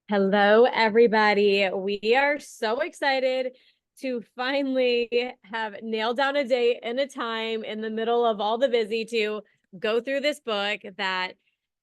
Hello, everybody. We are so excited to finally have nailed down a date and a time in the middle of all the busy to go through this book that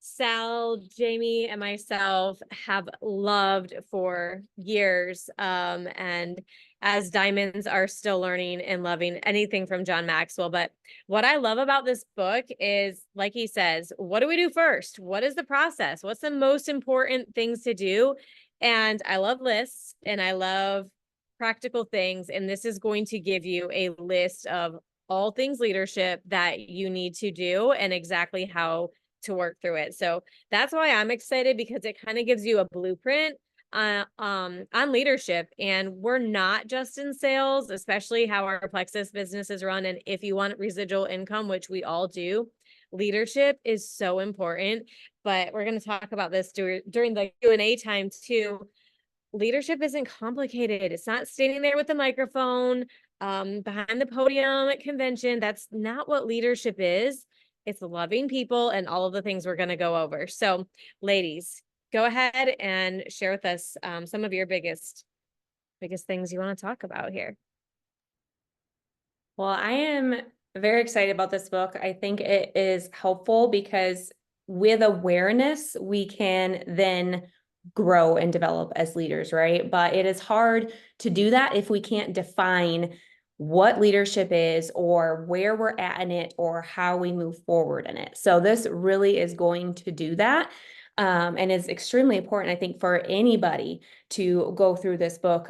Sal, Jamie, and myself have loved for years. And as diamonds are still learning and loving anything from John Maxwell. But what I love about this book is, like he says, what do we do first? What is the process? What's the most important things to do? And I love lists and I love practical things. And this is going to give you a list of all things leadership that you need to do and exactly how to work through it. So that's why I'm excited, because it kind of gives you a blueprint on leadership. And we're not just in sales, especially how our Plexus business is run. And if you want residual income, which we all do, leadership is so important. But we're going to talk about this during the Q&A time too. Leadership isn't complicated. It's not standing there with the microphone behind the podium at convention. That's not what leadership is. It's loving people and all of the things we're going to go over. So, ladies, go ahead and share with us some of your biggest things you want to talk about here. Well, I am very excited about this book. I think it is helpful because with awareness, we can then grow and develop as leaders, right? But it is hard to do that if we can't define what leadership is or where we're at in it or how we move forward in it. So this really is going to do that. And is extremely important, I think, for anybody to go through this book,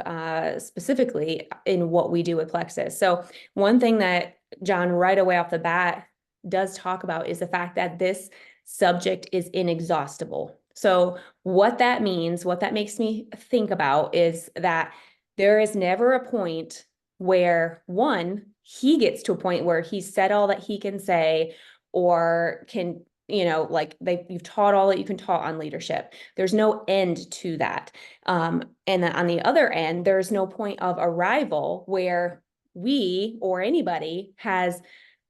specifically in what we do with Plexus. So one thing that John right away off the bat does talk about is the fact that this subject is inexhaustible. So what that means, what that makes me think about is that there is never a point where he gets to a point where he's said all that he can say or can, like you've taught all that you can taught on leadership. There's no end to that. And then on the other end, there's no point of arrival where we or anybody has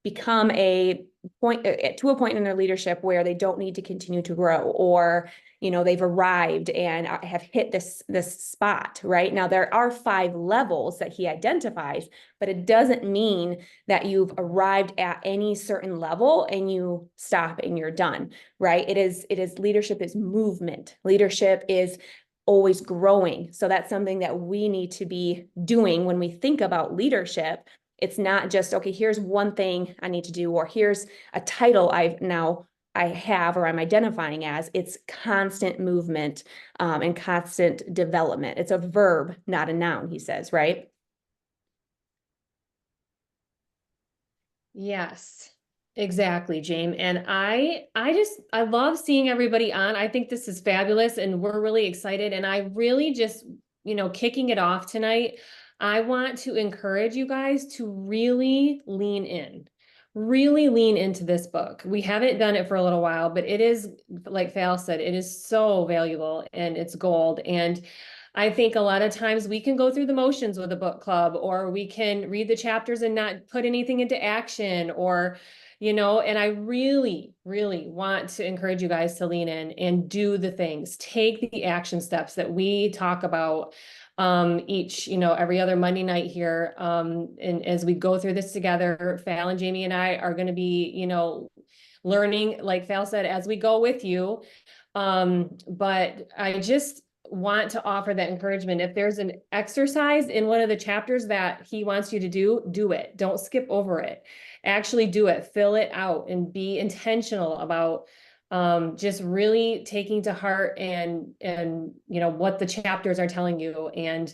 become to a point in their leadership where they don't need to continue to grow, or they've arrived and have hit this spot. Right now there are 5 levels that he identifies, but it doesn't mean that you've arrived at any certain level and you stop and you're done. Right? It is leadership is movement. Leadership is always growing. So that's something that we need to be doing when we think about leadership. It's not just, okay, here's one thing I need to do, or here's a title I have, or I'm identifying as. It's constant movement and constant development. It's a verb, not a noun, he says, right? Yes, exactly, James. And I love seeing everybody on. I think this is fabulous and we're really excited. And I really just, kicking it off tonight, I want to encourage you guys to really lean into this book. We haven't done it for a little while, but it is, like Phal said, it is so valuable and it's gold. And I think a lot of times we can go through the motions with a book club, or we can read the chapters and not put anything into action, or, and I really, really want to encourage you guys to lean in and do the things, take the action steps that we talk about every other Monday night here. And as we go through this together, Phal and Jamie and I are going to be, learning, like Phal said, as we go with you. But I just want to offer that encouragement. If there's an exercise in one of the chapters that he wants you to do it. Don't skip over it. Actually do it, fill it out, and be intentional about just really taking to heart and what the chapters are telling you, and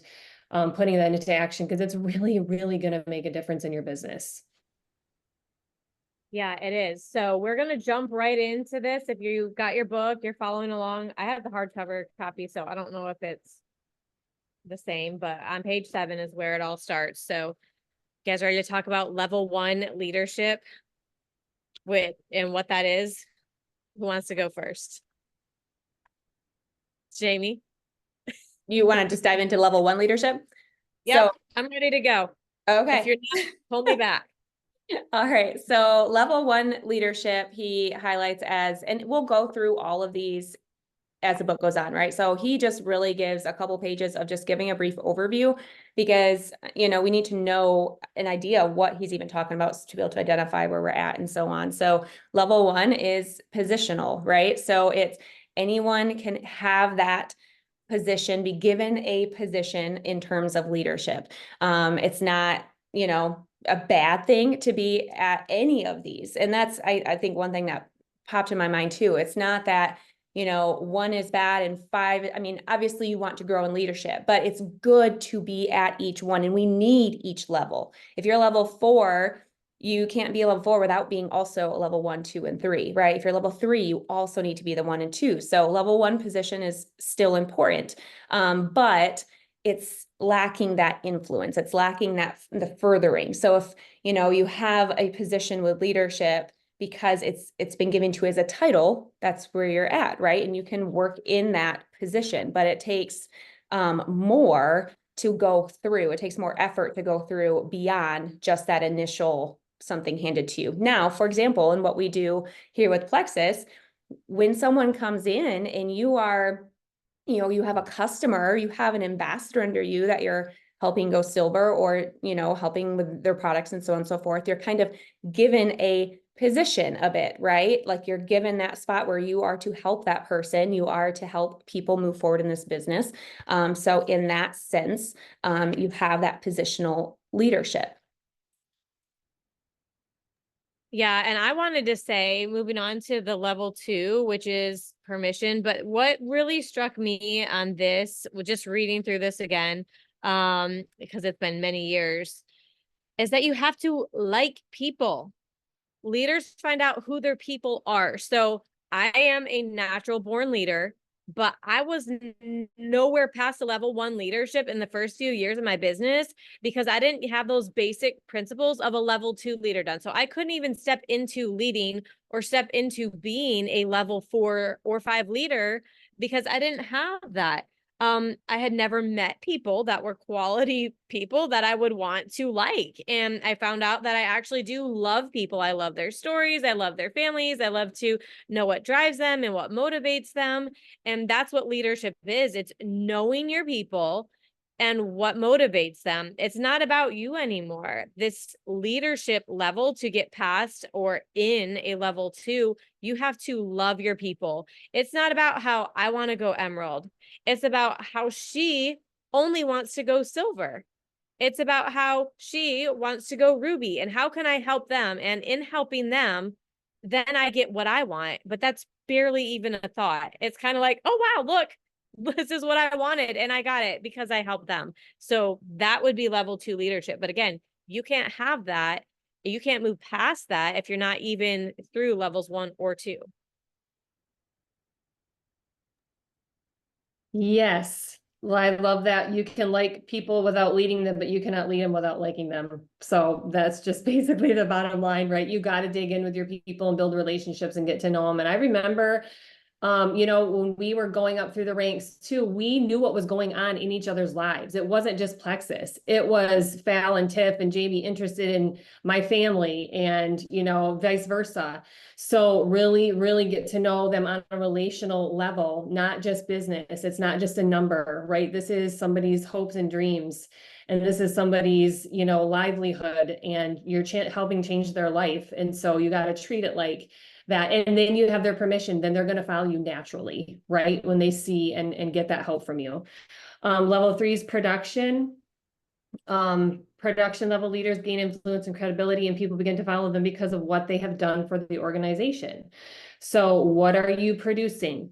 putting that into action, because it's really, really going to make a difference in your business. Yeah, it is. So we're going to jump right into this. If you got your book, you're following along. I have the hardcover copy, so I don't know if it's the same, but on page 7 is where it all starts. So you guys ready to talk about level 1 leadership and what that is? Who wants to go first? Jamie? You want to just dive into level 1 leadership? Yep, so I'm ready to go. Okay. If you're not, hold me back. All right. So level 1 leadership, he highlights as, and we'll go through all of these as the book goes on, right? So he just really gives a couple pages of just giving a brief overview because, you know, we need to know an idea of what he's even talking about to be able to identify where we're at and so on. So level 1 is positional, right? So it's anyone can have that position, be given a position in terms of leadership. It's not, you know, a bad thing to be at any of these. And that's, I think one thing that popped in my mind too. It's not that, you know, 1 is bad and 5, I mean, obviously you want to grow in leadership, but it's good to be at each one and we need each level. If you're level 4, you can't be a level 4 without being also a level 1, 2, and 3, right? If you're level 3, you also need to be the 1 and 2. So level 1 position is still important, but it's lacking that influence. It's lacking that the furthering. So if, you know, you have a position with leadership because it's been given to you as a title, that's where you're at, right? And you can work in that position, but it takes more to go through. It takes more effort to go through beyond just that initial something handed to you. Now, for example, in what we do here with Plexus, when someone comes in and you are, you know, you have a customer, you have an ambassador under you that you're helping go silver or, you know, helping with their products and so on and so forth, you're kind of given a position a bit, right? Like you're given that spot where you are to help that person, you are to help people move forward in this business. So in that sense, you have that positional leadership. Yeah, and I wanted to say, moving on to the level 2, which is permission, but what really struck me on this, with just reading through this again, because it's been many years, is that you have to like people. Leaders find out who their people are. So I am a natural born leader, but I was nowhere past the level 1 leadership in the first few years of my business because I didn't have those basic principles of a level 2 leader done. So I couldn't even step into leading or step into being a level 4 or 5 leader because I didn't have that. I had never met people that were quality people that I would want to like. And I found out that I actually do love people. I love their stories. I love their families. I love to know what drives them and what motivates them. And that's what leadership is. It's knowing your people and what motivates them. It's not about you anymore. This leadership level, to get past or in a level 2, you have to love your people. It's not about how I want to go emerald. It's about how she only wants to go silver. It's about how she wants to go ruby and how can I help them? And in helping them, then I get what I want. But that's barely even a thought. It's kind of like, oh, wow, look, this is what I wanted and I got it because I helped them. So that would be level 2 leadership. But again, you can't have that. You can't move past that if you're not even through levels 1 or 2. Yes. Well, I love that you can like people without leading them, but you cannot lead them without liking them. So that's just basically the bottom line, right? You got to dig in with your people and build relationships and get to know them. And I remember, you know, when we were going up through the ranks too, we knew what was going on in each other's lives. It wasn't just Plexus. It was Phallin, Tiff, and Jamie interested in my family and, you know, vice versa. So really, really get to know them on a relational level, not just business. It's not just a number, right? This is somebody's hopes and dreams. And this is somebody's, you know, livelihood, and you're helping change their life. And so you got to treat it like that. And then you have their permission, then they're going to follow you naturally, right? When they see and get that help from you. Level 3 is production. Production level leaders gain influence and credibility, and people begin to follow them because of what they have done for the organization. So what are you producing?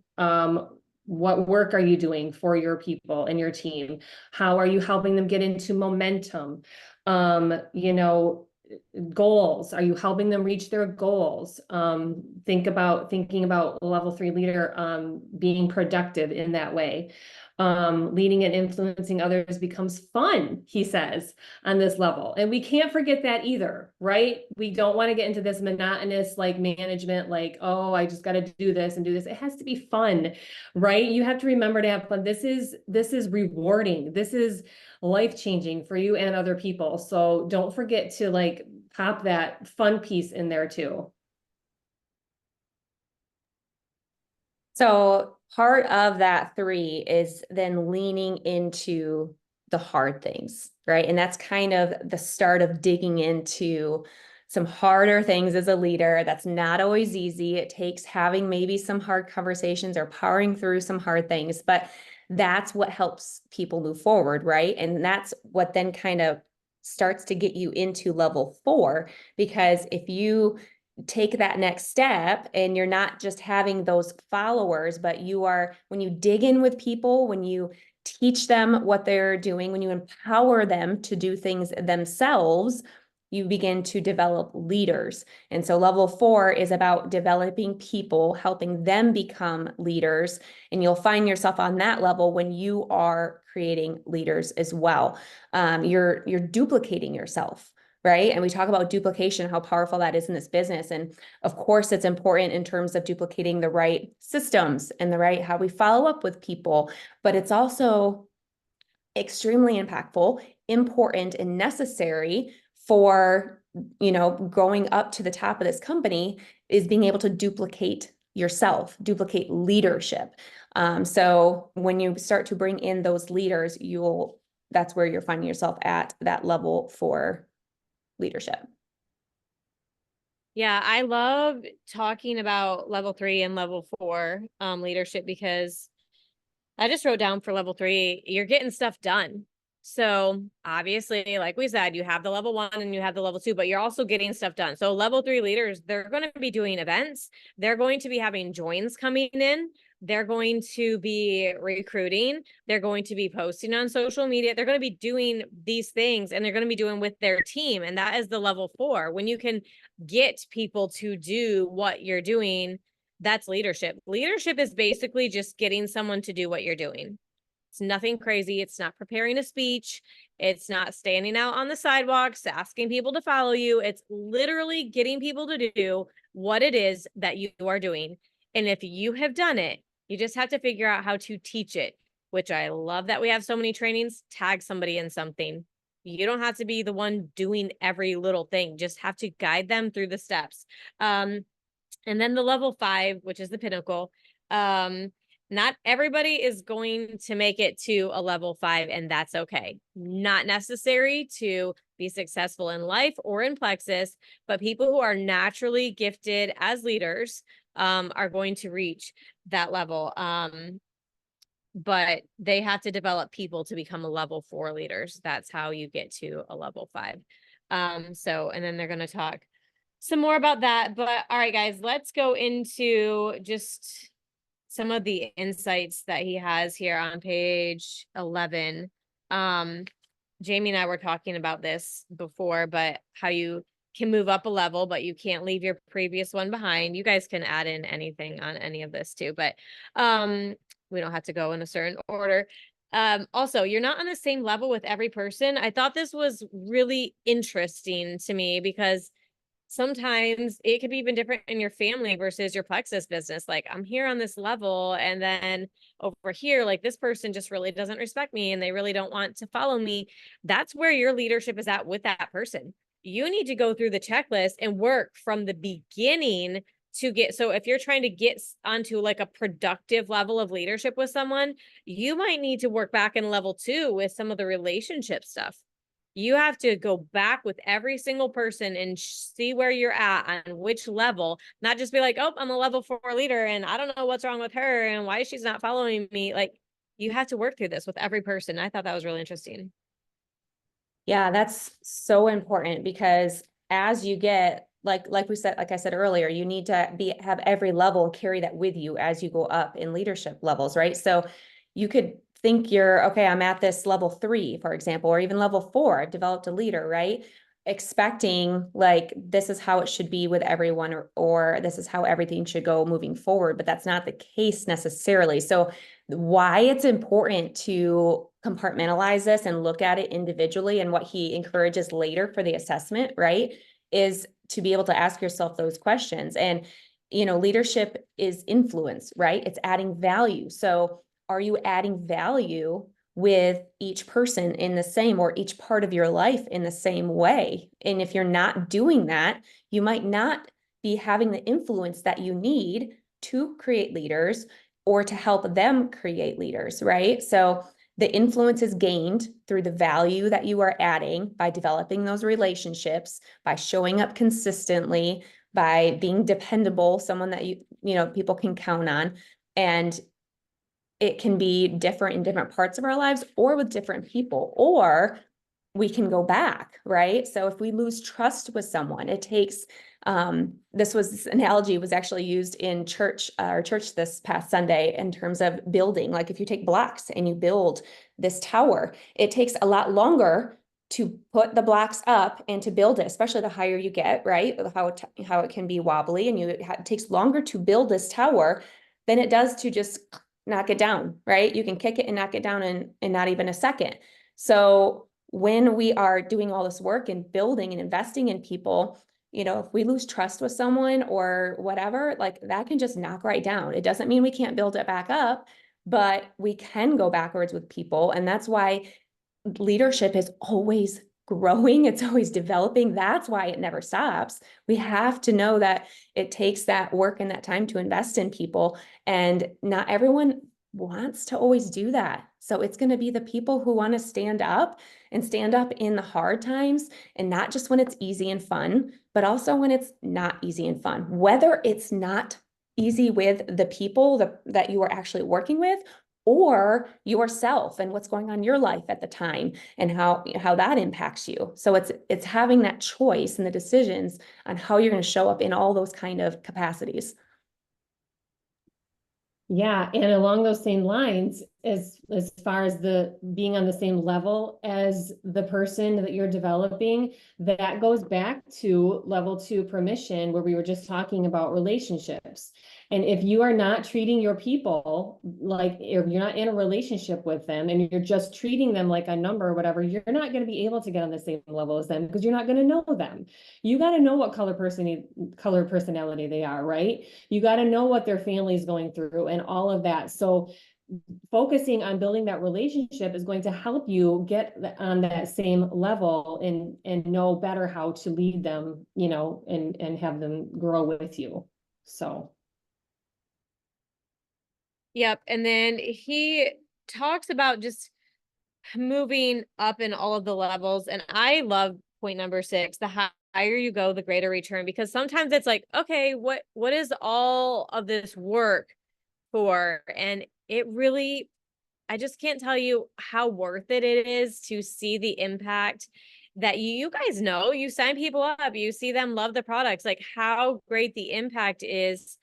What work are you doing for your people and your team? How are you helping them get into momentum? You know, goals. Are you helping them reach their goals? Thinking about level 3 leader, being productive in that way. Leading and influencing others becomes fun, he says, on this level. And we can't forget that either, right? We don't want to get into this monotonous like management, like, oh, I just got to do this and do this. It has to be fun, right? You have to remember to have fun. This is rewarding. This is life-changing for you and other people. So don't forget to like pop that fun piece in there too. So part of that 3 is then leaning into the hard things, right? And that's kind of the start of digging into some harder things as a leader. That's not always easy. It takes having maybe some hard conversations or powering through some hard things, but that's what helps people move forward, right? And that's what then kind of starts to get you into level 4, because if you take that next step and you're not just having those followers, but you are, when you dig in with people, when you teach them what they're doing, when you empower them to do things themselves, you begin to develop leaders. And so level 4 is about developing people, helping them become leaders. And you'll find yourself on that level when you are creating leaders as well. You're duplicating yourself, right? And we talk about duplication, how powerful that is in this business. And of course, it's important in terms of duplicating the right systems and the right how we follow up with people, but it's also extremely impactful, important, and necessary for, going up to the top of this company, is being able to duplicate yourself, duplicate leadership. So when you start to bring in those leaders, that's where you're finding yourself at that level for leadership. Yeah, I love talking about level 3 and level 4 leadership, because I just wrote down for level 3, you're getting stuff done. So obviously, like we said, you have the level 1 and you have the level 2, but you're also getting stuff done. So level 3 leaders, they're going to be doing events. They're going to be having joins coming in. They're going to be recruiting. They're going to be posting on social media. They're going to be doing these things, and they're going to be doing with their team. And that is the level 4. When you can get people to do what you're doing, that's leadership. Leadership is basically just getting someone to do what you're doing. It's nothing crazy. It's not preparing a speech. It's not standing out on the sidewalks, asking people to follow you. It's literally getting people to do what it is that you are doing. And if you have done it, you just have to figure out how to teach it, which I love that we have so many trainings. Tag somebody in something. You don't have to be the one doing every little thing. Just have to guide them through the steps. And then the level 5, which is the pinnacle. Not everybody is going to make it to a level 5, and that's okay. Not necessary to be successful in life or in Plexus, but people who are naturally gifted as leaders are going to reach that level. But they have to develop people to become a level 4 leaders. That's how you get to a level 5. And then they're going to talk some more about that. But all right, guys, let's go into just some of the insights that he has here on page 11. Jamie and I were talking about this before, but how you can move up a level, but you can't leave your previous one behind. You guys can add in anything on any of this too, but we don't have to go in a certain order. Also, you're not on the same level with every person. I thought this was really interesting to me, because sometimes it could be even different in your family versus your Plexus business. Like, I'm here on this level, and then over here, like, this person just really doesn't respect me and they really don't want to follow me. That's where your leadership is at with that person. You need to go through the checklist and work from the beginning to get, so if you're trying to get onto like a productive level of leadership with someone, you might need to work back in level 2 with some of the relationship stuff. You have to go back with every single person and see where you're at on which level, not just be like, oh, I'm a level 4 leader and I don't know what's wrong with her and why she's not following me. Like, you have to work through this with every person. I thought that was really interesting. Yeah, that's so important, because as you get, like we said, like I said earlier, you need to have every level carry that with you as you go up in leadership levels, right? So you could think okay, I'm at this level 3, for example, or even level 4, I've developed a leader, right? Expecting like, this is how it should be with everyone, or this is how everything should go moving forward, but that's not the case necessarily. So why it's important to compartmentalize this and look at it individually, and what he encourages later for the assessment, right, is to be able to ask yourself those questions. And, leadership is influence, right? It's adding value. So are you adding value with each person in the same, or each part of your life in the same way? And if you're not doing that, you might not be having the influence that you need to create leaders, or to help them create leaders, right? So the influence is gained through the value that you are adding by developing those relationships, by showing up consistently, by being dependable, someone that people can count on. And it can be different in different parts of our lives or with different people, or we can go back, right? So if we lose trust with someone, it takes, this analogy was actually used in church, our church this past Sunday in terms of building. Like if you take blocks and you build this tower, it takes a lot longer to put the blocks up and to build it, especially the higher you get, right? How it can be wobbly, and it takes longer to build this tower than it does to just knock it down, right? You can kick it and knock it down in not even a second. So when we are doing all this work and building and investing in people, if we lose trust with someone or whatever, like that can just knock right down. It doesn't mean we can't build it back up, but we can go backwards with people. And that's why leadership is always growing. It's always developing. That's why it never stops. We have to know that it takes that work and that time to invest in people. And not everyone wants to always do that. So it's going to be the people who want to stand up in the hard times, and not just when it's easy and fun, but also when it's not easy and fun, whether it's not easy with the people that you are actually working with, or yourself and what's going on in your life at the time and how that impacts you. So it's having that choice and the decisions on how you're going to show up in all those kind of capacities. Yeah, and along those same lines, as far as the being on the same level as the person that you're developing, that goes back to level 2 permission, where we were just talking about relationships. And if you are not treating your people like, if you're not in a relationship with them and you're just treating them like a number or whatever, you're not going to be able to get on the same level as them, because you're not going to know them. You got to know what color personality they are, right? You got to know what their family is going through and all of that. So focusing on building that relationship is going to help you get on that same level and know better how to lead them, and have them grow with you. So. Yep. And then he talks about just moving up in all of the levels. And I love point number 6, the higher you go, the greater return, because sometimes it's like, okay, what is all of this work for? And it really, I just can't tell you how worth it is to see the impact that you guys know. You sign people up, you see them love the products, like how great the impact is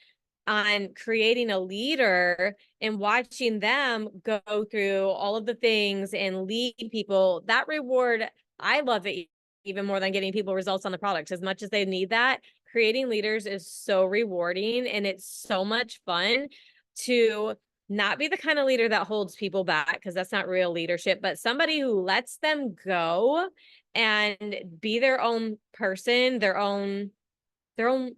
on creating a leader and watching them go through all of the things and lead people. That reward, I love it even more than getting people results on the product. As much as they need that, creating leaders is so rewarding, and it's so much fun to not be the kind of leader that holds people back, because that's not real leadership, but somebody who lets them go and be their own person, their own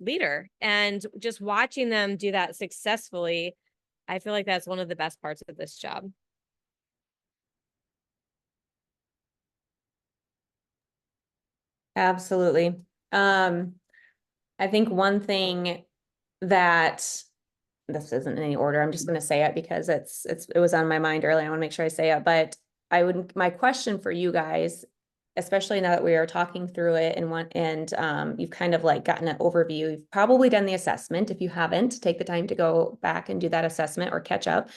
leader. And just watching them do that successfully, I feel like that's one of the best parts of this job. Absolutely. I think one thing that, this isn't in any order, I'm just going to say it because it was on my mind earlier. I want to make sure I say it, but my question for you guys, especially now that we are talking through it and you've kind of like gotten an overview, you've probably done the assessment. If you haven't, take the time to go back and do that assessment or catch up.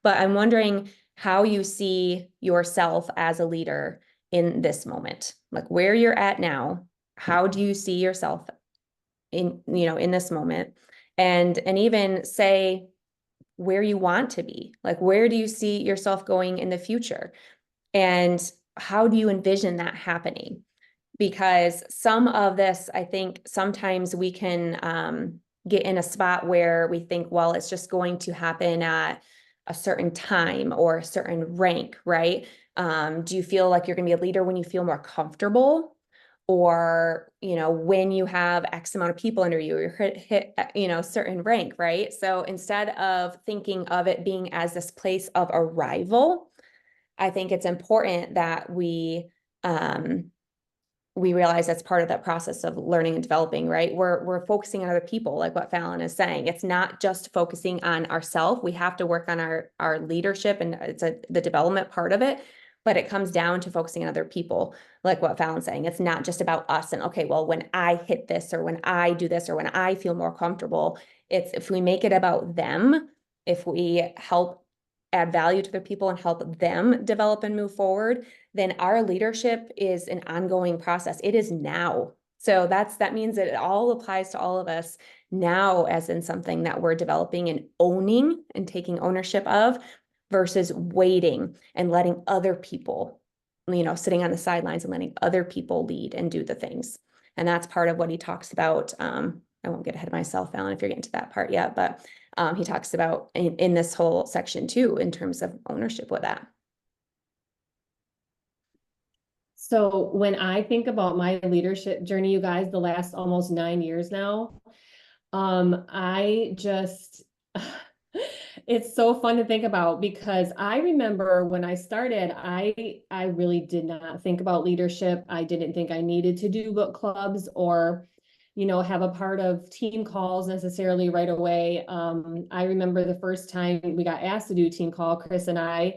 But I'm wondering how you see yourself as a leader in this moment, like where you're at now. How do you see yourself in this moment? And even say where you want to be, like where do you see yourself going in the future? And how do you envision that happening? Because some of this, I think sometimes we can get in a spot where we think, well, it's just going to happen at a certain time or a certain rank, right? Do you feel like you're going to be a leader when you feel more comfortable? Or, when you have X amount of people under you, you're hit certain rank, right? So instead of thinking of it being as this place of arrival, I think it's important that we we realize that's part of that process of learning and developing, right? We're focusing on other people, like what Phallin is saying. It's not just focusing on ourselves. We have to work on our leadership, and it's the development part of it, but it comes down to focusing on other people, like what Phallin's saying. It's not just about us and, okay, well, when I hit this, or when I do this, or when I feel more comfortable, it's if we make it about them, if we help add value to their people and help them develop and move forward, then our leadership is an ongoing process. It is now. So that means that it all applies to all of us now, as in something that we're developing and owning and taking ownership of, versus waiting and letting other people, sitting on the sidelines and letting other people lead and do the things. And that's part of what he talks about. I won't get ahead of myself, Phallin, if you're getting to that part yet, but he talks about in this whole section too, in terms of ownership with that. So when I think about my leadership journey, you guys, the last almost 9 years now, I just, it's so fun to think about, because I remember when I started, I really did not think about leadership. I didn't think I needed to do book clubs or, have a part of team calls necessarily right away. I remember the first time we got asked to do team call, Chris and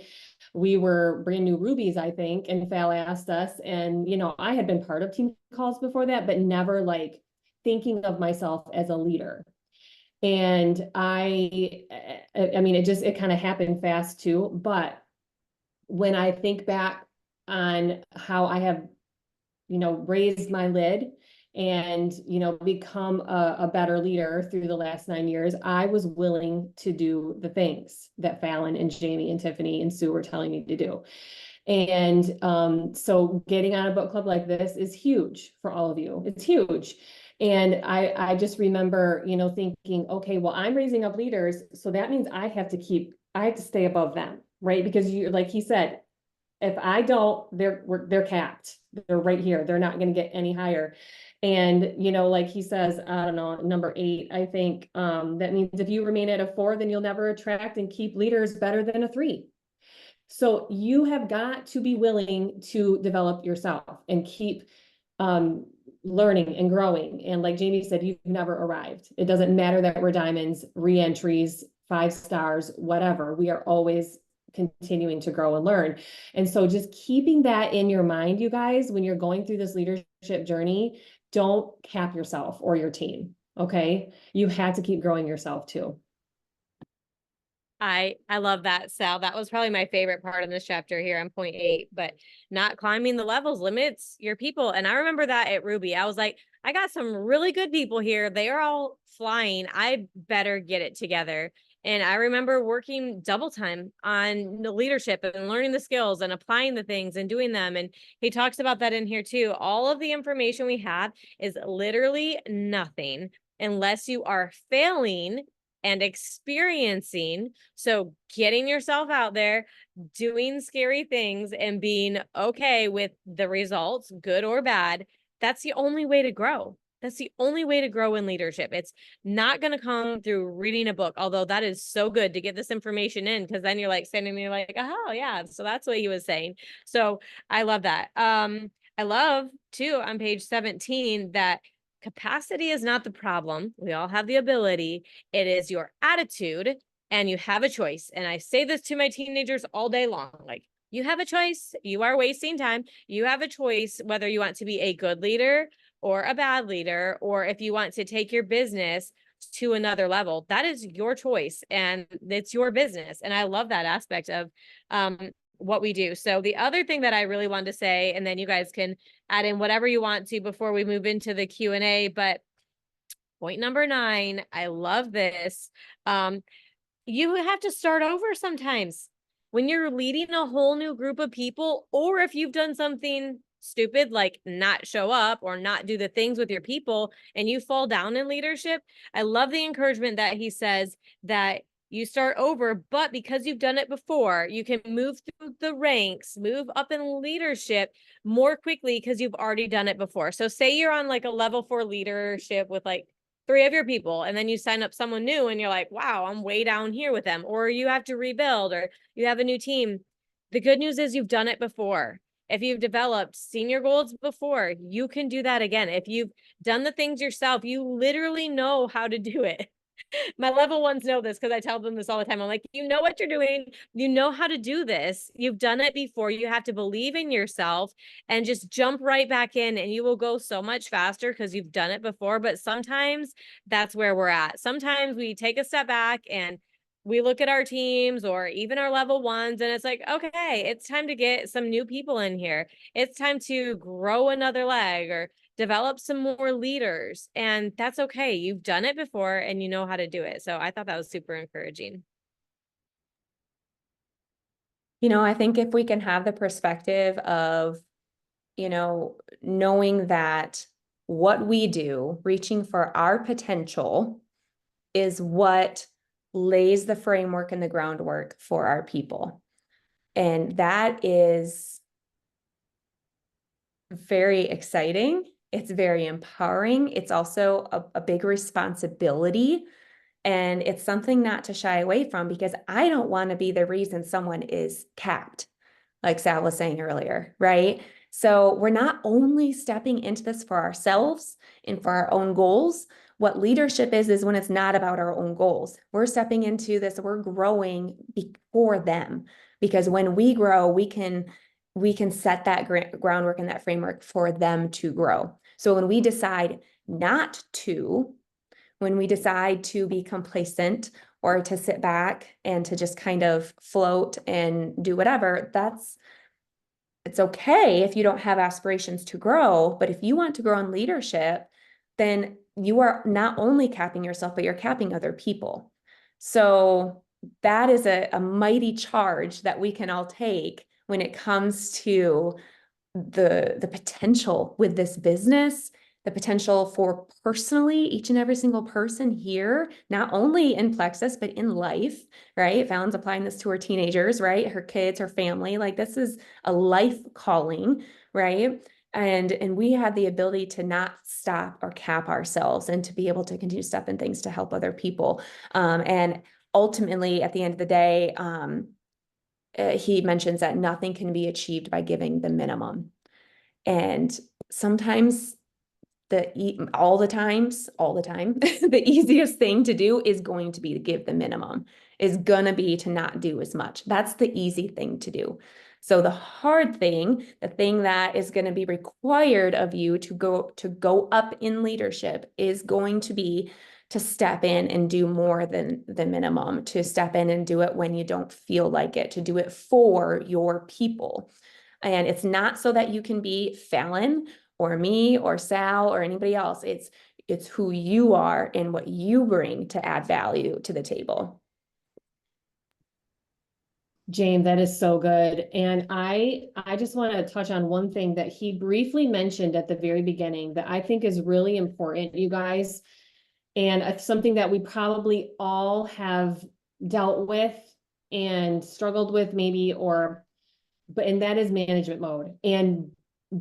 we were brand new Rubies, I think, and Phal asked us, and, I had been part of team calls before that, but never like thinking of myself as a leader. And I mean, it kind of happened fast too. But when I think back on how I have, raised my lid and, become a better leader through the last 9 years, I was willing to do the things that Phallin and Jamie and Tiffany and Sue were telling me to do. And so getting on a book club like this is huge for all of you. It's huge. And I just remember, thinking, okay, well, I'm raising up leaders, so that means I have to stay above them, right? Because like he said, if I don't, they're capped. They're right here. They're not going to get any higher. And, like he says, I don't know, number 8, I think, that means if you remain at a 4, then you'll never attract and keep leaders better than a 3. So you have got to be willing to develop yourself and keep learning and growing. And like Jamie said, you've never arrived. It doesn't matter that we're diamonds, re-entries, 5 stars, whatever. We are always continuing to grow and learn. And so just keeping that in your mind, you guys, when you're going through this leadership journey, don't cap yourself or your team. Okay. You have to keep growing yourself too. I love that, Sal. That was probably my favorite part in this chapter here on point 8, but not climbing the levels limits your people. And I remember that at Ruby, I was like, I got some really good people here. They are all flying. I better get it together. And I remember working double time on the leadership and learning the skills and applying the things and doing them. And he talks about that in here too. All of the information we have is literally nothing unless you are failing and experiencing. So getting yourself out there, doing scary things, and being okay with the results, good or bad, that's the only way to grow. That's the only way to grow in leadership. It's not going to come through reading a book, although that is so good to get this information in, because then you're like standing there like, oh yeah, so that's what he was saying. So I love that. I love too on page 17 that capacity is not the problem. We all have the ability. It is your attitude, and you have a choice. And I say this to my teenagers all day long. Like, you have a choice. You are wasting time. You have a choice whether you want to be a good leader or a bad leader, or if you want to take your business to another level. That is your choice, and it's your business. And I love that aspect of what we do. So the other thing that I really wanted to say, and then you guys can add in whatever you want to before we move into the Q&A, but point number 9, I love this. You have to start over sometimes when you're leading a whole new group of people, or if you've done something stupid like not show up or not do the things with your people and you fall down in leadership. I love the encouragement that he says that you start over, but because you've done it before, you can move through the ranks, move up in leadership more quickly because you've already done it before. So say you're on like a level 4 leadership with like 3 of your people, and then you sign up someone new and you're like, wow, I'm way down here with them, or you have to rebuild, or you have a new team. The good news is you've done it before. If you've developed senior goals before, you can do that again. If you've done the things yourself, you literally know how to do it. My level ones know this because I tell them this all the time. I'm like, you know what you're doing. You know how to do this. You've done it before. You have to believe in yourself and just jump right back in, and you will go so much faster because you've done it before. But sometimes that's where we're at. Sometimes we take a step back and we look at our teams or even our level ones, and it's like, okay, it's time to get some new people in here. It's time to grow another leg or develop some more leaders. And that's okay. You've done it before and you know how to do it. So I thought that was super encouraging. You know, I think if we can have the perspective of, you know, knowing that what we do, reaching for our potential, is what lays the framework and the groundwork for our people. And that is very exciting. It's very empowering. It's also a big responsibility. And it's something not to shy away from, because I don't want to be the reason someone is capped, like Sal was saying earlier, right? So we're not only stepping into this for ourselves and for our own goals. What leadership is when it's not about our own goals. We're stepping into this, we're growing for them, because when we grow, we can set that groundwork and that framework for them to grow. So when we decide not to, when we decide to be complacent or to sit back and to just kind of float and do whatever, it's okay if you don't have aspirations to grow. But if you want to grow in leadership, then you are not only capping yourself, but you're capping other people. So that is a mighty charge that we can all take when it comes to the potential with this business, the potential for personally each and every single person here, not only in Plexus, but in life, right? Phallin's applying this to her teenagers, right? Her kids, her family, like this is a life calling, right? And we have the ability to not stop or cap ourselves and to be able to continue to step in things to help other people. And ultimately, at the end of the day, he mentions that nothing can be achieved by giving the minimum. And sometimes all the time, the easiest thing to do is going to be to give the minimum, is gonna be to not do as much. That's the easy thing to do. So the hard thing, the thing that is going to be required of you to go up in leadership, is going to be to step in and do more than the minimum, to step in and do it when you don't feel like it, to do it for your people. And it's not so that you can be Phallin or me or Sal or anybody else. It's who you are and what you bring to add value to the table. James, that is so good. And I just want to touch on one thing that he briefly mentioned at the very beginning that I think is really important, you guys, and something that we probably all have dealt with and struggled with maybe, and that is management mode and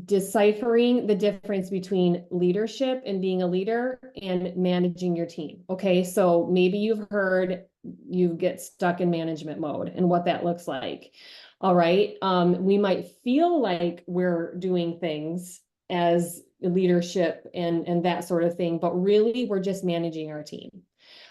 deciphering the difference between leadership and being a leader and managing your team. Okay, so maybe you've heard you get stuck in management mode and what that looks like. All right, we might feel like we're doing things as leadership and that sort of thing, but really we're just managing our team.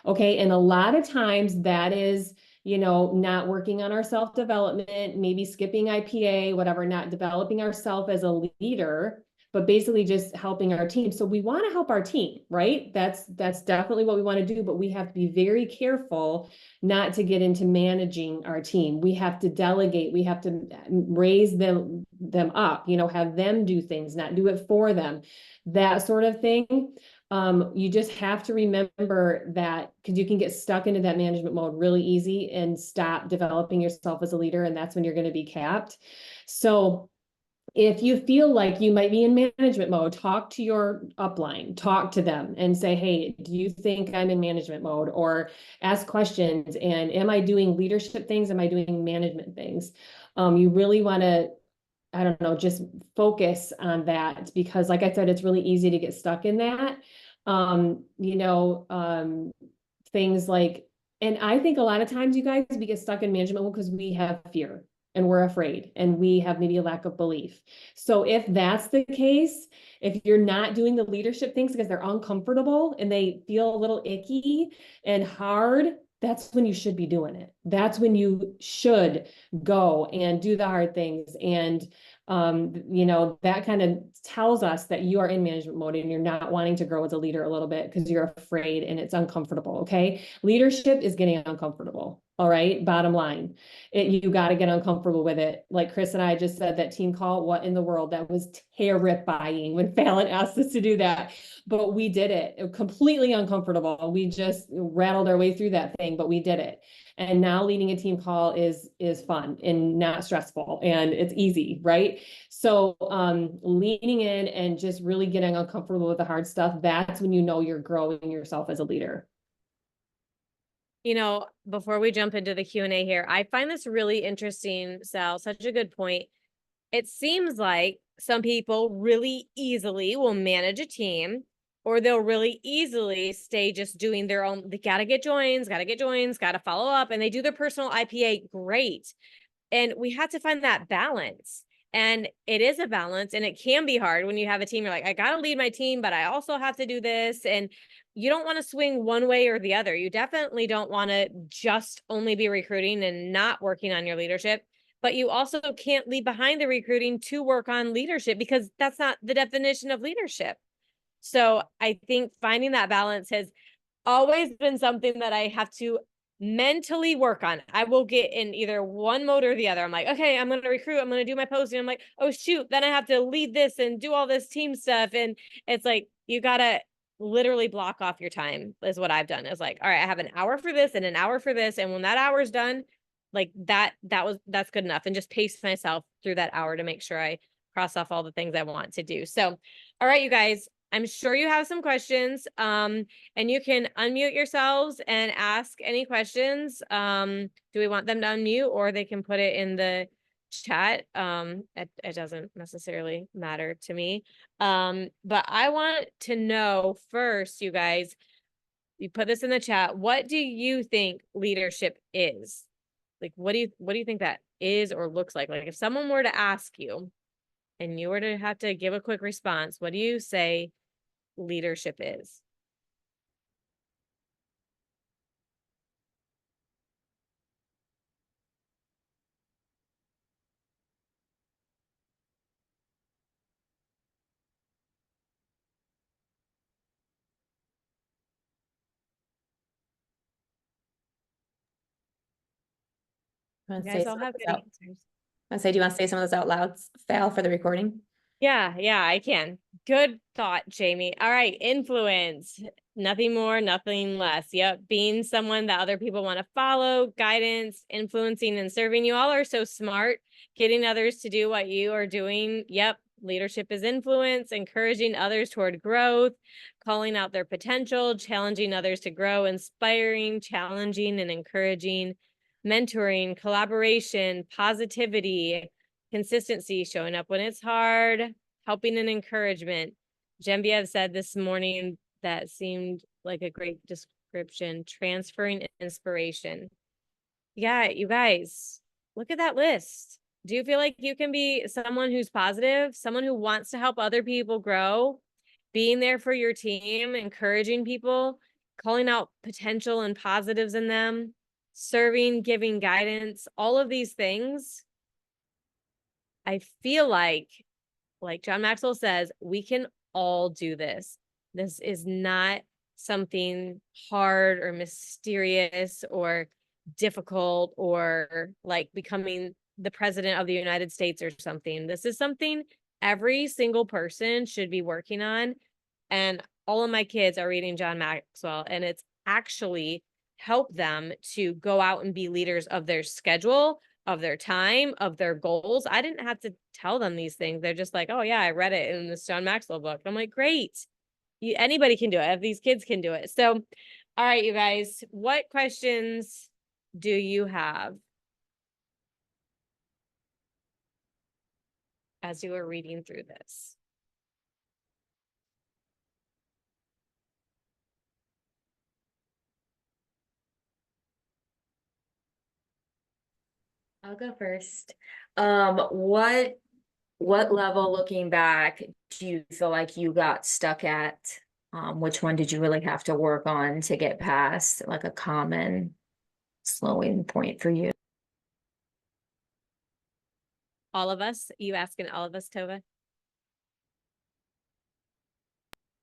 Okay, and a lot of times that is, not working on our self-development, maybe skipping IPA, whatever, not developing ourselves as a leader, but basically just helping our team. So we want to help our team, right? That's definitely what we want to do, but we have to be very careful not to get into managing our team. We have to delegate, we have to raise them up, have them do things, not do it for them, that sort of thing. You just have to remember that, because you can get stuck into that management mode really easy and stop developing yourself as a leader. And that's when you're going to be capped. So if you feel like you might be in management mode, talk to your upline, talk to them and say, hey, do you think I'm in management mode? Or ask questions. And am I doing leadership things? Am I doing management things? You really want to, I don't know, just focus on that, because like I said, it's really easy to get stuck in that. Things like, and I think a lot of times, you guys, we get stuck in management because we have fear. and we're afraid and we have maybe a lack of belief. So if that's the case, if you're not doing the leadership things because they're uncomfortable and they feel a little icky and hard, that's when you should be doing it. That's when you should go and do the hard things. And, that kind of tells us that you are in management mode and you're not wanting to grow as a leader a little bit because you're afraid and it's uncomfortable. Okay. Leadership is getting uncomfortable. All right. Bottom line, you got to get uncomfortable with it. Like Chris and I just said, that team call, what in the world? That was terrifying when Phallin asked us to do that, but we did it. It was completely uncomfortable. We just rattled our way through that thing, but we did it. And now leading a team call is fun and not stressful and it's easy, right? So leaning in and just really getting uncomfortable with the hard stuff, that's when you know you're growing yourself as a leader. Before we jump into the Q&A here, I find this really interesting, Sal, such a good point. It seems like some people really easily will manage a team, or they'll really easily stay just doing their own, they gotta get joins, gotta follow up, and they do their personal IPA great. And we have to find that balance. And it is a balance, and it can be hard when you have a team. You're like, I got to lead my team, but I also have to do this. And you don't want to swing one way or the other. You definitely don't want to just only be recruiting and not working on your leadership, but you also can't leave behind the recruiting to work on leadership because that's not the definition of leadership. So I think finding that balance has always been something that I have to mentally work on. I will get in either one mode or the other. I'm like, okay, I'm going to recruit. I'm going to do my posting. I'm like, oh shoot, then I have to lead this and do all this team stuff. And it's like, you got to literally block off your time is what I've done. It's like, all right, I have an hour for this and an hour for this. And when that hour's done, like that's good enough. And just pace myself through that hour to make sure I cross off all the things I want to do. So, all right, you guys, I'm sure you have some questions. And you can unmute yourselves and ask any questions. Do we want them to unmute, or they can put it in the chat? It doesn't necessarily matter to me. But I want to know first, you guys, you put this in the chat. What do you think leadership is? Like, what do you think that is or looks like? Like if someone were to ask you and you were to have to give a quick response, what do you say leadership is? You guys all have good answers. Do you want to say some of those out loud, Phal, for the recording? Yeah, I can. Good thought, Jamie. All right, influence. Nothing more, nothing less. Yep, being someone that other people want to follow, guidance, influencing and serving. You all are so smart, getting others to do what you are doing. Yep, leadership is influence, encouraging others toward growth, calling out their potential, challenging others to grow, inspiring, challenging and encouraging, mentoring, collaboration, positivity, consistency, showing up when it's hard, helping and encouragement. Genevieve said this morning that seemed like a great description, transferring inspiration. Yeah, you guys, look at that list. Do you feel like you can be someone who's positive, someone who wants to help other people grow, being there for your team, encouraging people, calling out potential and positives in them, serving, giving guidance, all of these things? I feel like John Maxwell says, we can all do this. This is not something hard or mysterious or difficult or like becoming the president of the United States or something. This is something every single person should be working on. And all of my kids are reading John Maxwell, and it's actually helped them to go out and be leaders of their schedule, of their time, of their goals. I didn't have to tell them these things. They're just like, oh yeah, I read it in this John Maxwell book. I'm like, great. Anybody can do it if these kids can do it. So, all right, you guys, what questions do you have as you are reading through this? I'll go first. What level, looking back, do you feel like you got stuck at? Which one did you really have to work on to get past, like a common slowing point for you? All of us? You asking all of us, Tova?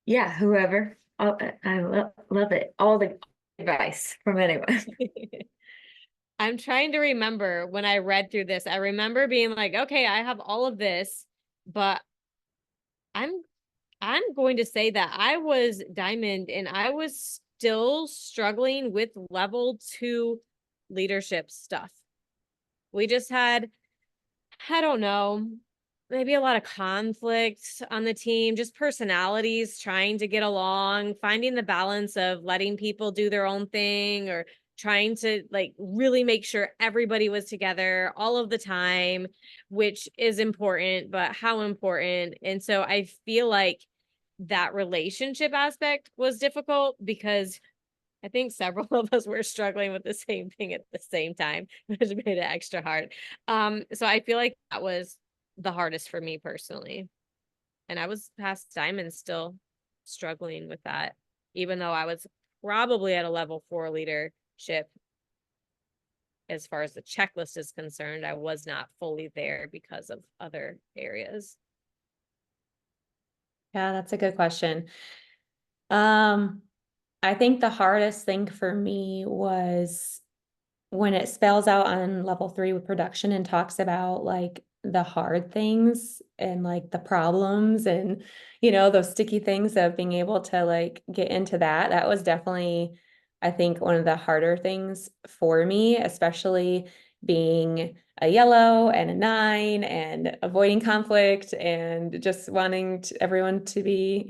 Yeah, whoever. Love it. All the advice from anyone. I'm trying to remember when I read through this. I remember being like, okay, I have all of this, but I'm I'm going to say that I was diamond and I was still struggling with level 2 leadership stuff. We just had, I don't know, maybe a lot of conflict on the team, just personalities trying to get along, finding the balance of letting people do their own thing or trying to like really make sure everybody was together all of the time, which is important, but how important. And so I feel like that relationship aspect was difficult because I think several of us were struggling with the same thing at the same time, which made it extra hard. So I feel like that was the hardest for me personally. And I was past diamond still struggling with that, even though I was probably at a level 4 leadership. As far as the checklist is concerned, I was not fully there because of other areas. Yeah, that's a good question. I think the hardest thing for me was when it spells out on level 3 with production and talks about like the hard things and like the problems and, those sticky things of being able to like get into that. That was definitely, I think, one of the harder things for me, especially being a yellow and a 9 and avoiding conflict and just wanting everyone to be,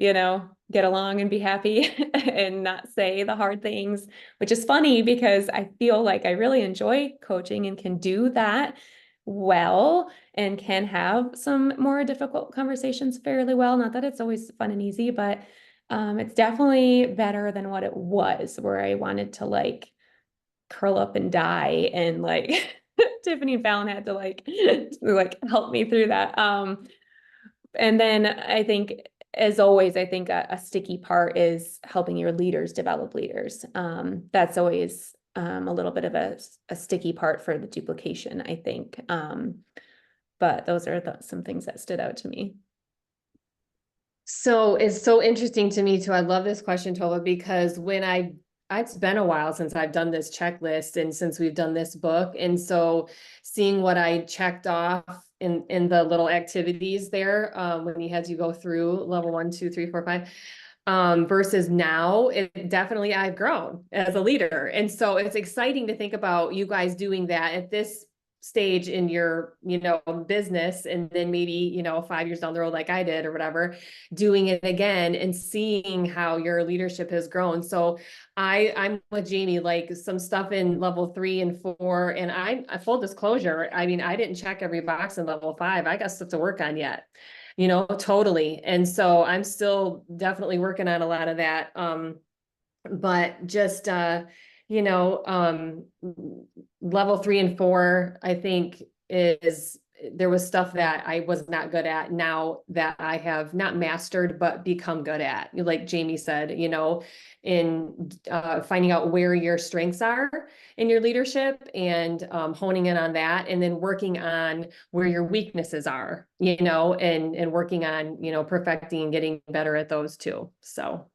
get along and be happy and not say the hard things, which is funny because I feel like I really enjoy coaching and can do that well and can have some more difficult conversations fairly well. Not that it's always fun and easy, but it's definitely better than what it was, where I wanted to like curl up and die, and like Tiffany and Phallin had to like help me through that. And then I think, as always, I think a sticky part is helping your leaders develop leaders. That's always a little bit of a sticky part for the duplication, I think. But those are some things that stood out to me. So it's so interesting to me too. I love this question, Tova, because it's been a while since I've done this checklist and since we've done this book. And so seeing what I checked off in the little activities there, when he had you go through level 1, 2, 3, 4, 5, versus now, it definitely, I've grown as a leader. And so it's exciting to think about you guys doing that at this stage in your, business, and then maybe, 5 years down the road, like I did or whatever, doing it again and seeing how your leadership has grown. So I'm with Jamie, like some stuff in level 3 and 4, and I full disclosure, I mean, I didn't check every box in level 5. I got stuff to work on yet, totally. And so I'm still definitely working on a lot of that. But just, level 3 and 4, I think there was stuff that I was not good at now that I have not mastered, but become good at. Like Jamie said, in finding out where your strengths are in your leadership and honing in on that, and then working on where your weaknesses are, and working on, perfecting and getting better at those too. So.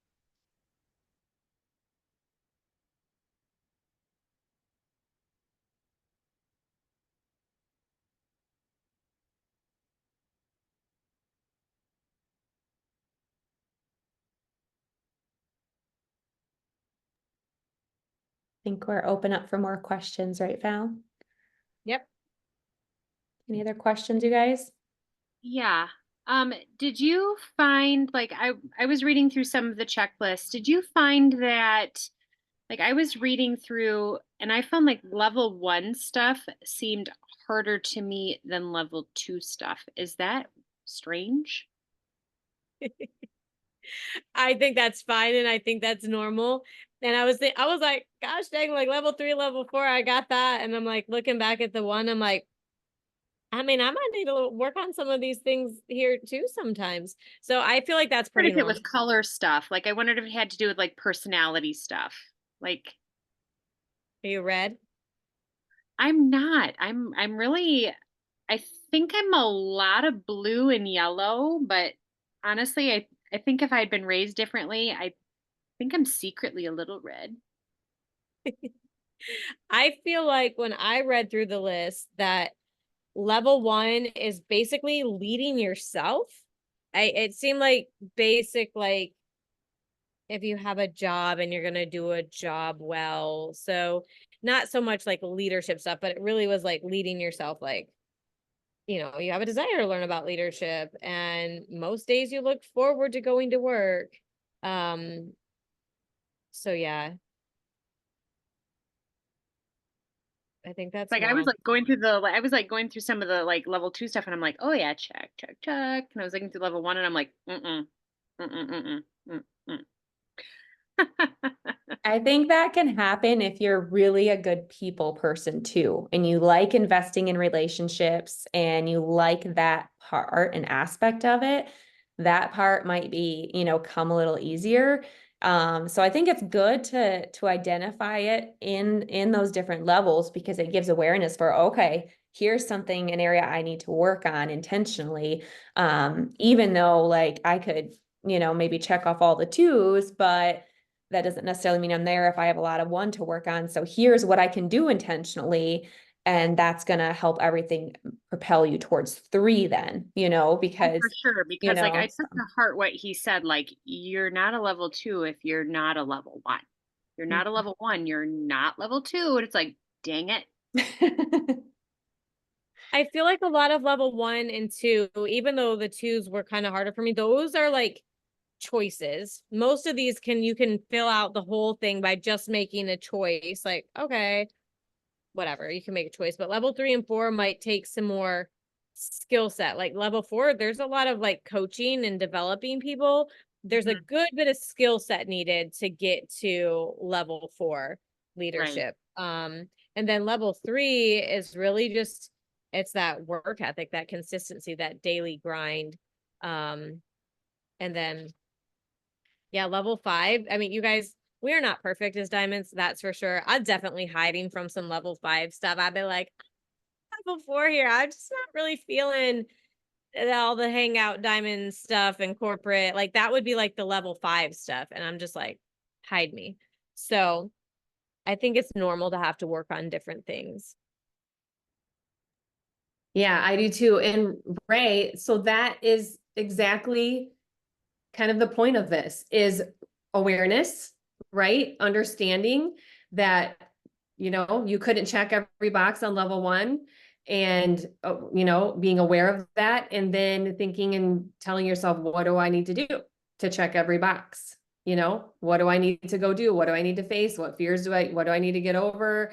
Think we're open up for more questions, right, Val? Yep. Any other questions, you guys? Yeah. Did you find, like, I was reading through some of the checklists. Did you find that, like, I was reading through and I found like level 1 stuff seemed harder to me than level 2 stuff. Is that strange? I think that's fine and I think that's normal. And I was like, gosh dang, like level 3, level 4, I got that. And I'm like looking back at the one, I'm like, I mean, I might need to work on some of these things here too sometimes. So I feel like that's But pretty if it normal. was color stuff, like I wondered if it had to do with like personality stuff. Like Are you red? I'm not. I'm really I think I'm a lot of blue and yellow, but honestly, I think if I'd been raised differently, I think I'm secretly a little red. I feel like when I read through the list that level 1 is basically leading yourself. It seemed like basic, like if you have a job and you're going to do a job well. So not so much like leadership stuff, but it really was like leading yourself. Like, you know, you have a desire to learn about leadership and most days you look forward to going to work. So yeah, I think that's Like I was normal. going through some of the like level 2 stuff and I'm like, oh yeah, check, check, check. And I was looking through level 1 and I'm like, mm-mm, mm-mm, mm-mm, mm-mm. I think that can happen if you're really a good people person too, and you like investing in relationships and you like that part and aspect of it. That part might be, come a little easier. So I think it's good to identify it in those different levels because it gives awareness for, okay, here's something, an area I need to work on intentionally. Even though like I could, maybe check off all the 2s, but that doesn't necessarily mean I'm there if I have a lot of 1 to work on. So here's what I can do intentionally. And that's going to help everything propel you towards 3 then, because, For sure, because like I so. took to heart what he said, like you're not a level 2 if you're not a level 1. You're not a level 1, you're not level 2. And it's like, dang it. I feel like a lot of level 1 and 2, even though the 2s were kind of harder for me, those are like choices. Most of these you can fill out the whole thing by just making a choice. Like, okay, whatever, you can make a choice. But level 3 and 4 might take some more skill set. Like level 4, there's a lot of like coaching and developing people. There's a good bit of skill set needed to get to level 4 leadership. And then level 3 is really just it's that work ethic, that consistency, that daily grind. And then yeah, level 5. I mean, you guys, we are not perfect as diamonds, that's for sure. I'm definitely hiding from some level 5 stuff. I'd be like, level 4 here. I'm just not really feeling all the hangout diamond stuff and corporate. Like that would be like the level 5 stuff. And I'm just like, hide me. So I think it's normal to have to work on different things. Yeah, I do too. And Ray, so that is exactly kind of the point of this is awareness, right? Understanding that, you couldn't check every box on level 1 and, being aware of that and then thinking and telling yourself, what do I need to do to check every box? What do I need to go do? What do I need to face? What fears what do I need to get over?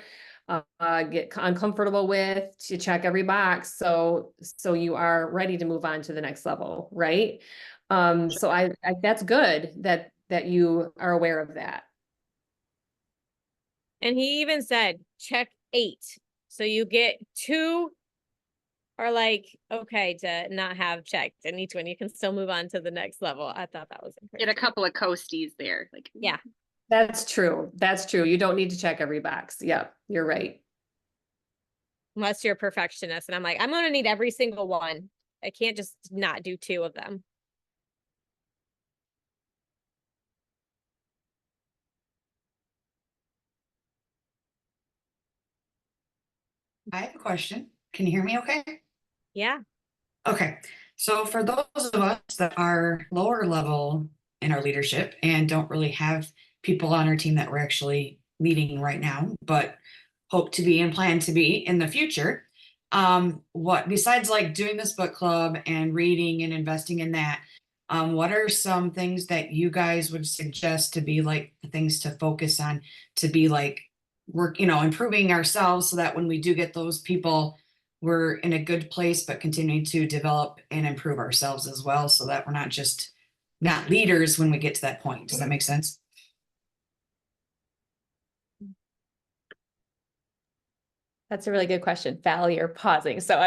Get uncomfortable with to check every box. So you are ready to move on to the next level, right? So I that's good that you are aware of that. And he even said, check 8. So you get 2 are like, okay, to not have checked in each one. You can still move on to the next level. I thought that was Get a couple of coasties there. Like, yeah. That's true. That's true. You don't need to check every box. Yep, you're right. Unless you're a perfectionist. And I'm like, I'm going to need every single one. I can't just not do 2 of them. I have a question. Can you hear me okay? Yeah. Okay. So for those of us that are lower level in our leadership and don't really have people on our team that we're actually leading right now, but hope to be and plan to be in the future, what besides like doing this book club and reading and investing in that, what are some things that you guys would suggest to be like the things to focus on to be like improving ourselves so that when we do get those people, we're in a good place, but continuing to develop and improve ourselves as well so that we're not leaders when we get to that point. Does that make sense? That's a really good question. Val, you're pausing. So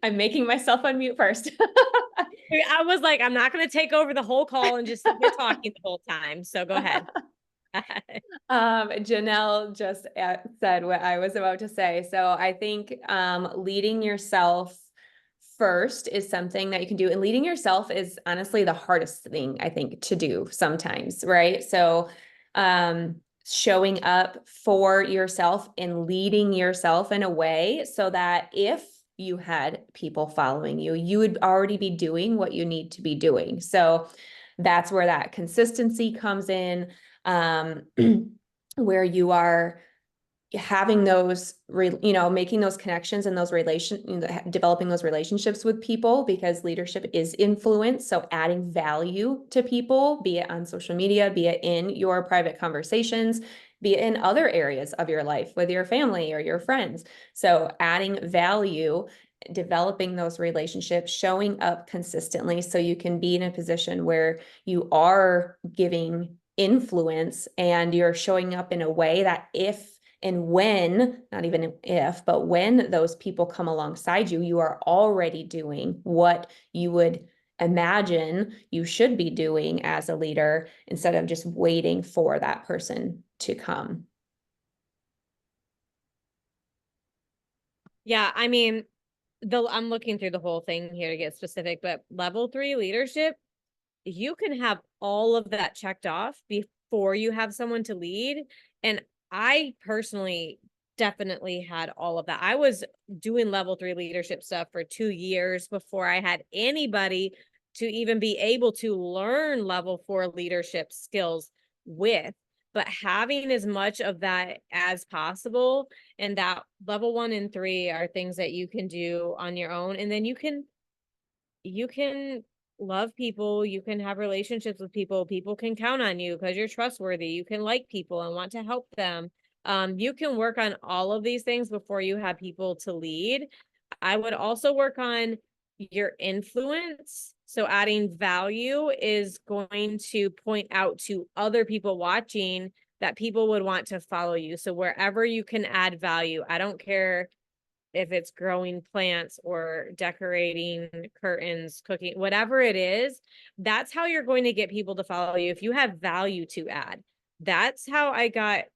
I'm making myself unmute first. I was like, I'm not going to take over the whole call and just sit here talking the whole time. So go ahead. Janelle just said what I was about to say. So I think leading yourself first is something that you can do. And leading yourself is honestly the hardest thing, I think, to do sometimes, right? So showing up for yourself and leading yourself in a way so that if you had people following you, you would already be doing what you need to be doing. So that's where that consistency comes in, where you are having those, making those connections and those developing those relationships with people, because leadership is influence. So adding value to people, be it on social media, be it in your private conversations, be it in other areas of your life with your family or your friends. So adding value, developing those relationships, showing up consistently so you can be in a position where you are giving influence and you're showing up in a way that if and when, not even if, but when those people come alongside you, you are already doing what you would imagine you should be doing as a leader instead of just waiting for that person to come. Yeah, I mean, I'm looking through the whole thing here to get specific, but level 3 leadership, you can have all of that checked off before you have someone to lead. And I personally definitely had all of that. I was doing level 3 leadership stuff for 2 years before I had anybody to even be able to learn level 4 leadership skills with. But having as much of that as possible, and that level 1 and 3 are things that you can do on your own. And then you can love people, you can have relationships with people, people can count on you because you're trustworthy, you can like people and want to help them. You can work on all of these things before you have people to lead. I would also work on your influence. So adding value is going to point out to other people watching that people would want to follow you. So wherever you can add value, I don't care if it's growing plants or decorating curtains, cooking, whatever it is, that's how you're going to get people to follow you. If you have value to add, that's how I got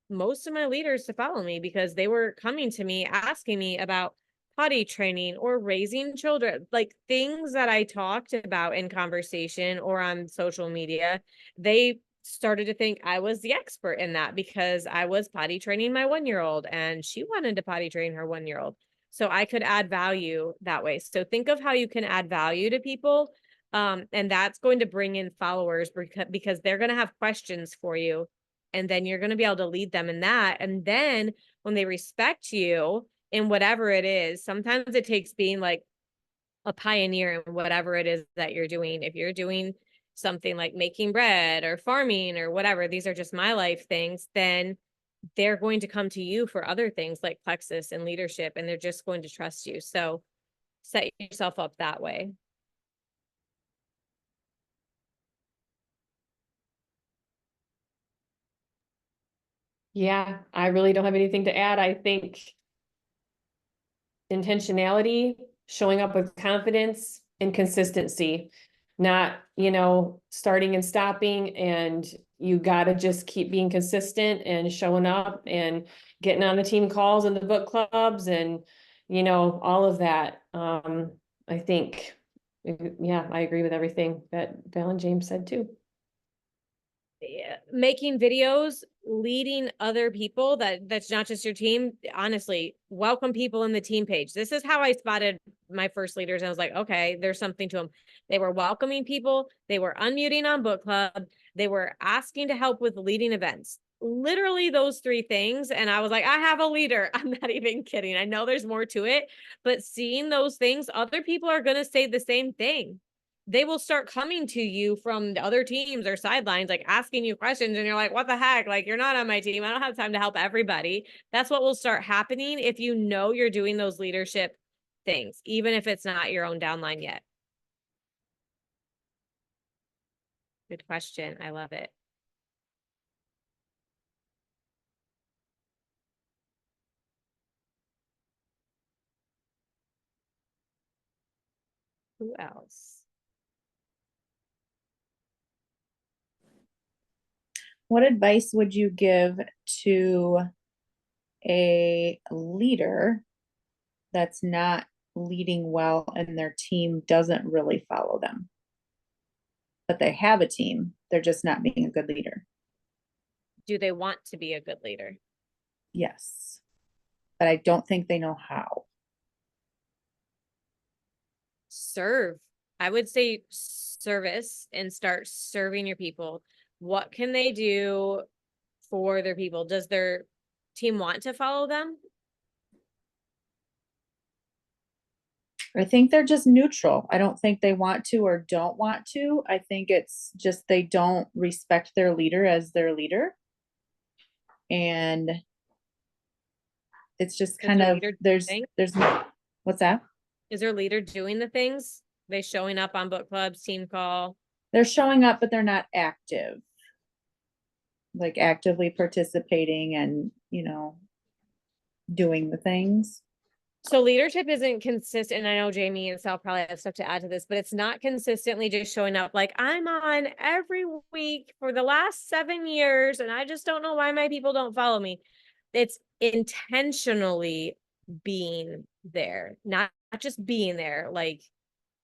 most of my leaders to follow me, because they were coming to me asking me about potty training or raising children, like things that I talked about in conversation or on social media. They started to think I was the expert in that because I was potty training my 1-year-old and she wanted to potty train her 1-year-old. So I could add value that way. So think of how you can add value to people. And that's going to bring in followers because they're going to have questions for you. And then you're going to be able to lead them in that. And then when they respect you in whatever it is, sometimes it takes being like a pioneer in whatever it is that you're doing. If you're doing something like making bread or farming or whatever, these are just my life things, then they're going to come to you for other things like plexus and leadership, and they're just going to trust you. So set yourself up that way. Yeah, I really don't have anything to add. I think intentionality, showing up with confidence and consistency, not, starting and stopping, and you got to just keep being consistent and showing up and getting on the team calls and the book clubs and, all of that. I think, yeah, I agree with everything that Val and James said too. Making videos, leading other people, that's not just your team. Honestly, welcome people in the team page. This is how I spotted my first leaders. I was like, okay, there's something to them. They were welcoming people, they were unmuting on book club, they were asking to help with leading events, literally those 3 things. And I was like, I have a leader. I'm not even kidding. I know there's more to it, but seeing those things, other people are going to say the same thing. They will start coming to you from the other teams or sidelines, like asking you questions. And you're like, what the heck? Like, you're not on my team. I don't have time to help everybody. That's what will start happening if you know you're doing those leadership things, even if it's not your own downline yet. Good question. I love it. Who else? What advice would you give to a leader that's not leading well and their team doesn't really follow them? But they have a team, they're just not being a good leader. Do they want to be a good leader? Yes. But I don't think they know how. Serve. I would say service and start serving your people. What can they do for their people? Does their team want to follow them? I think they're just neutral. I don't think they want to or don't want to. I think it's just they don't respect their leader as their leader. And it's just Is kind their of, leader there's, doing- what's that? Is their leader doing the things? They showing up on book clubs, team call? They're showing up, but they're not active. Like actively participating and, doing the things. So leadership isn't consistent. And I know Jamie and Sal probably have stuff to add to this, but it's not consistently just showing up like I'm on every week for the last 7 years and I just don't know why my people don't follow me. It's intentionally being there, not just being there, like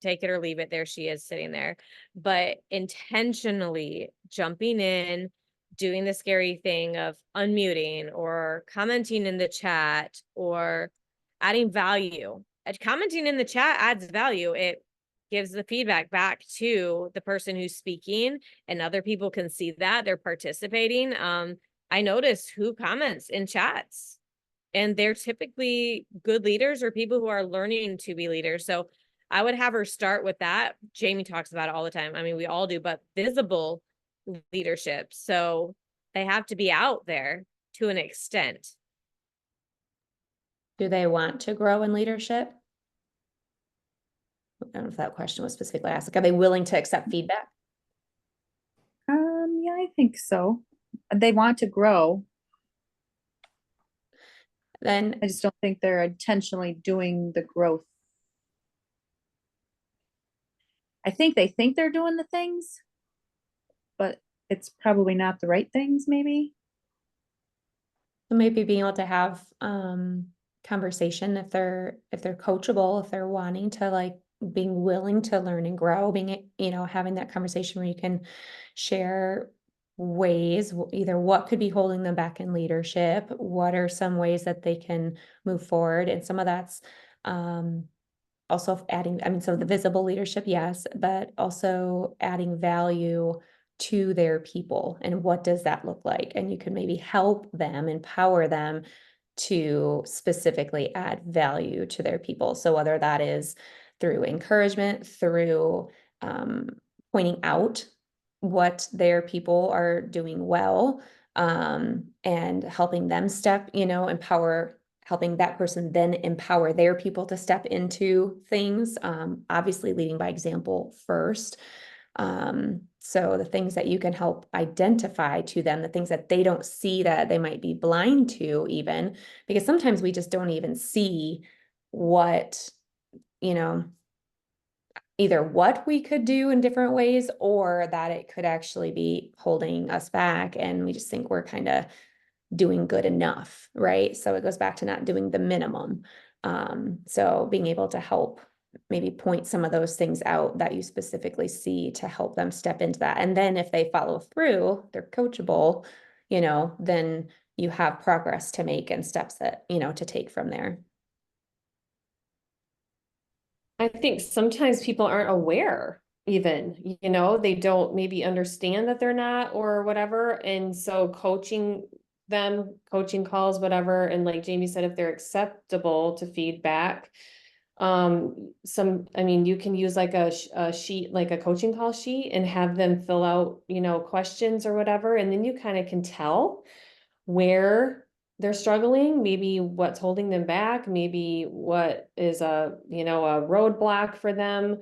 take it or leave it. There she is sitting there, but intentionally jumping in, doing the scary thing of unmuting or commenting in the chat or adding value. Commenting in the chat adds value. It gives the feedback back to the person who's speaking and other people can see that they're participating. I notice who comments in chats and they're typically good leaders or people who are learning to be leaders. So I would have her start with that. Jamie talks about it all the time. I mean, we all do, but visible leadership. So they have to be out there to an extent. Do they want to grow in leadership? I don't know if that question was specifically asked. Like, are they willing to accept feedback? Yeah, I think so. They want to grow. Then I just don't think they're intentionally doing the growth. I think they think they're doing the things, but it's probably not the right things, maybe. maybe being able to have conversation if they're coachable, if they're wanting to, like, being willing to learn and grow, being, having that conversation where you can share ways, either what could be holding them back in leadership, what are some ways that they can move forward, and some of that's also adding, so the visible leadership, yes, but also adding value to their people. And what does that look like? And you can maybe help them, empower them to specifically add value to their people. So whether that is through encouragement, through pointing out what their people are doing well, and helping them helping that person then empower their people to step into things, obviously leading by example first. So the things that you can help identify to them, the things that they don't see that they might be blind to, even because sometimes we just don't even see what, either what we could do in different ways or that it could actually be holding us back. And we just think we're kind of doing good enough, right? So it goes back to not doing the minimum. So being able to help maybe point some of those things out that you specifically see to help them step into that. And then if they follow through, they're coachable, then you have progress to make and steps that, to take from there. I think sometimes people aren't aware even, they don't maybe understand that they're not or whatever. And so coaching calls, whatever. And like Jamie said, if they're acceptable to feedback, you can use like a sheet, like a coaching call sheet, and have them fill out, questions or whatever. And then you kind of can tell where they're struggling, maybe what's holding them back, maybe what is a roadblock for them,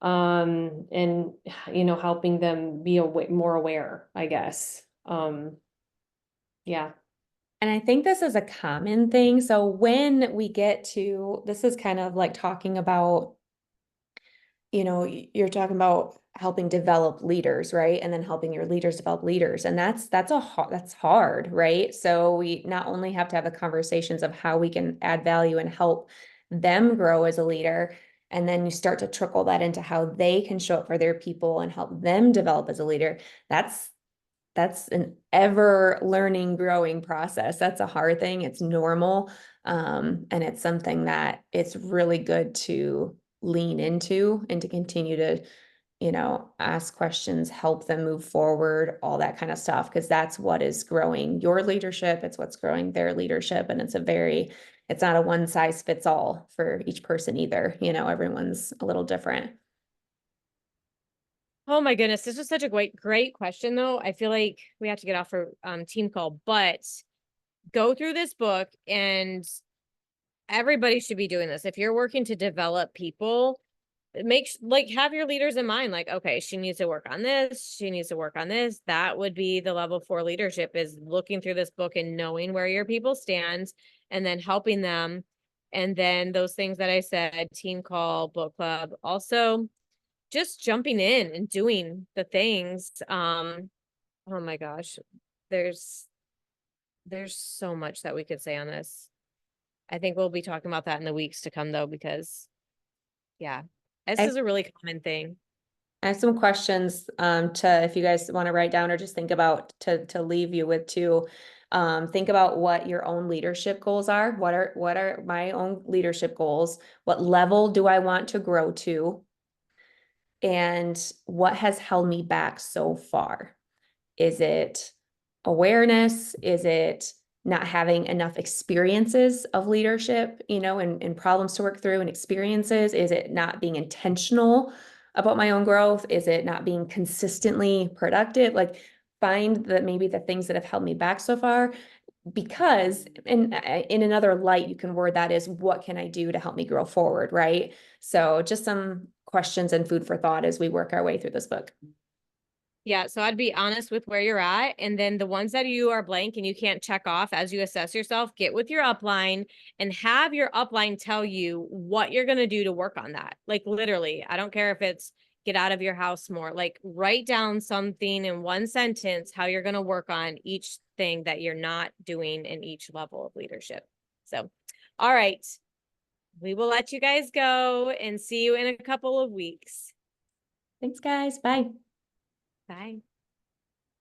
and helping them be more aware, I guess. Yeah. And I think this is a common thing. So when we get to, this is kind of like talking about you know, you're talking about helping develop leaders, right? And then helping your leaders develop leaders. And that's hard, right? So we not only have to have the conversations of how we can add value and help them grow as a leader, and then you start to trickle that into how they can show up for their people and help them develop as a leader. That's an ever learning, growing process. That's a hard thing. It's normal. And it's something that it's really good to lean into and to continue to, you know, ask questions, help them move forward, all that kind of stuff. Cause that's what is growing your leadership. It's what's growing their leadership. And it's not a one size fits all for each person either. You know, everyone's a little different. Oh my goodness, this was such a great question though. I feel like we have to get off for team call, but go through this book and everybody should be doing this. If you're working to develop people, have your leaders in mind, like, okay, she needs to work on this, she needs to work on this. That would be the level 4 leadership, is looking through this book and knowing where your people stand and then helping them. And then those things that I said, team call, book club, also just jumping in and doing the things. Oh my gosh, there's so much that we could say on this. I think we'll be talking about that in the weeks to come though, because yeah, this is a really common thing. I have some questions to, if you guys want to write down or just think about to leave you with too. Think about what your own leadership goals are. What are my own leadership goals? What level do I want to grow to? And what has held me back so far? Is it awareness? Is it not having enough experiences of leadership, you know, and problems to work through and experiences? Is it not being intentional about my own growth? Is it not being consistently productive? Like, find maybe the things that have held me back so far. Because in another light, you can word that as, what can I do to help me grow forward, right? So just some questions and food for thought as we work our way through this book. Yeah, so I'd be honest with where you're at, and then the ones that you are blank and you can't check off as you assess yourself, get with your upline and have your upline tell you what you're going to do to work on that. Like, literally, I don't care if it's get out of your house more, like write down something in one sentence, how you're going to work on each thing that you're not doing in each level of leadership. So, all right, we will let you guys go and see you in a couple of weeks. Thanks, guys. Bye. Bye.